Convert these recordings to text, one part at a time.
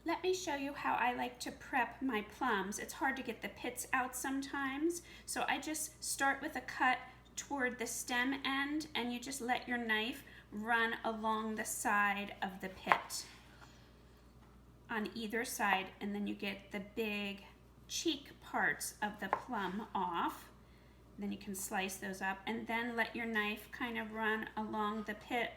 Let me show you how I like to prep my plums. It's hard to get the pits out sometimes, so I just start with a cut toward the stem end, and you just let your knife run along the side of the pit on either side, and then you get the big cheek parts of the plum off. Then you can slice those up, and then let your knife kind of run along the pit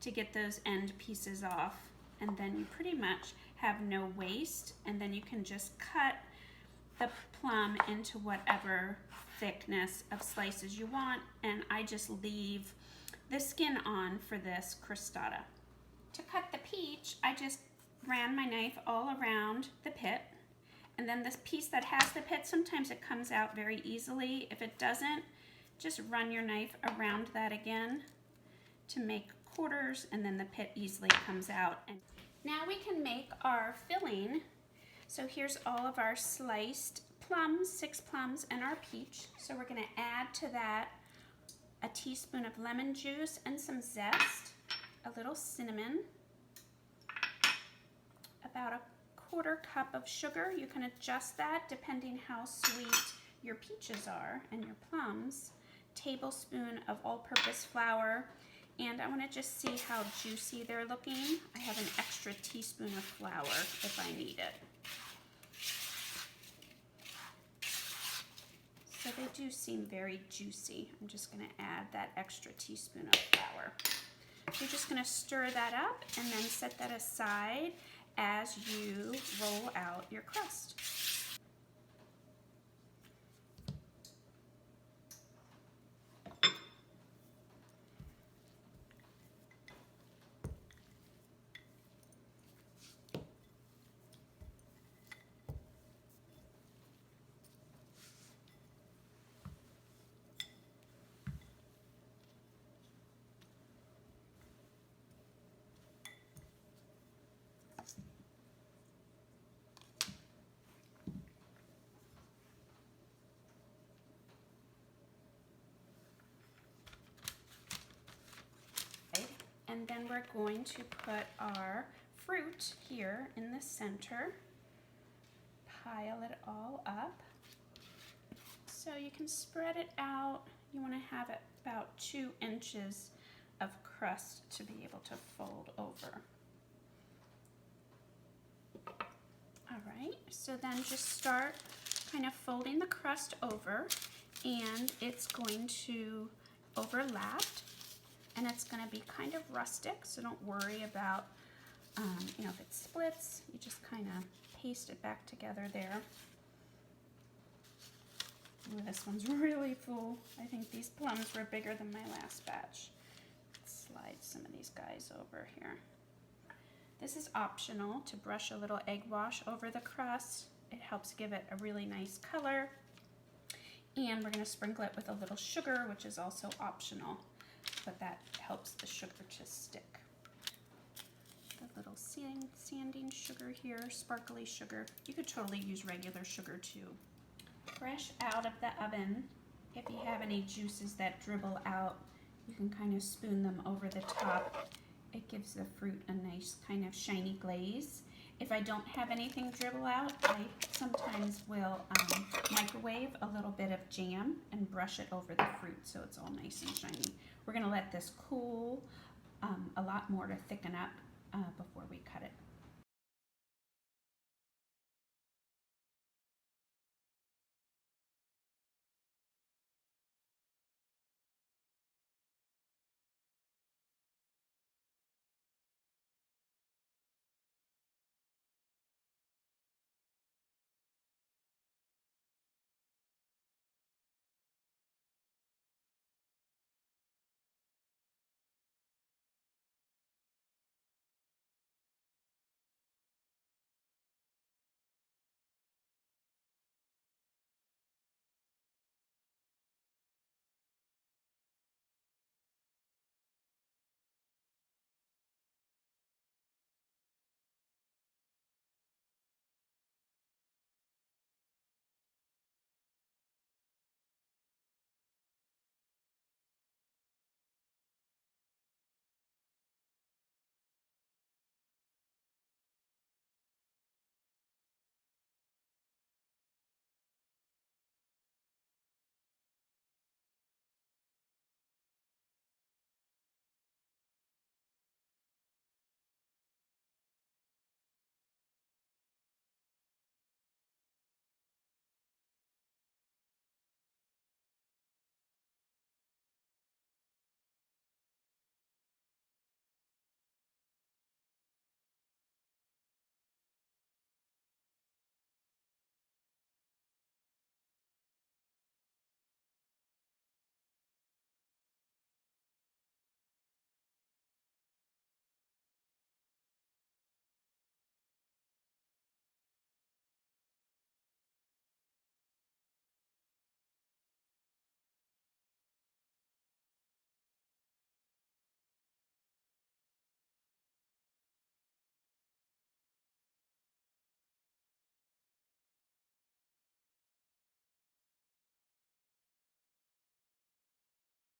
to get those end pieces off. And then you pretty much have no waste, and then you can just cut the plum into whatever thickness of slices you want, and I just leave the skin on for this crostata. To cut the peach, I just ran my knife all around the pit, and then this piece that has the pit, sometimes it comes out very easily. If it doesn't, just run your knife around that again to make quarters, and then the pit easily comes out. And now we can make our filling. So here's all of our sliced plums, 6 plums, and our peach. So we're gonna add to that a teaspoon of lemon juice and some zest, a little cinnamon, about a 1/4 cup of sugar. You can adjust that depending how sweet your peaches are and your plums, tablespoon of all-purpose flour, and I want to just see how juicy they're looking. I have an extra teaspoon of flour if I need it. So they do seem very juicy. I'm just going to add that extra teaspoon of flour. You're just going to stir that up and then set that aside as you roll out your crust. And then we're going to put our fruit here in the center. Pile it all up. So you can spread it out. You want to have it about 2 inches of crust to be able to fold over. All right, so then just start kind of folding the crust over, and it's going to overlap. And it's going to be kind of rustic, so don't worry about, if it splits. You just kind of paste it back together there. Ooh, this one's really full. I think these plums were bigger than my last batch. Let's slide some of these guys over here. This is optional, to brush a little egg wash over the crust. It helps give it a really nice color. And we're going to sprinkle it with a little sugar, which is also optional, but that helps the sugar to stick. The little sanding sugar here, sparkly sugar. You could totally use regular sugar too. Fresh out of the oven, if you have any juices that dribble out, you can kind of spoon them over the top. It gives the fruit a nice kind of shiny glaze. If I don't have anything dribble out, I sometimes will microwave a little bit of jam and brush it over the fruit so it's all nice and shiny. We're going to let this cool a lot more to thicken up before we cut it.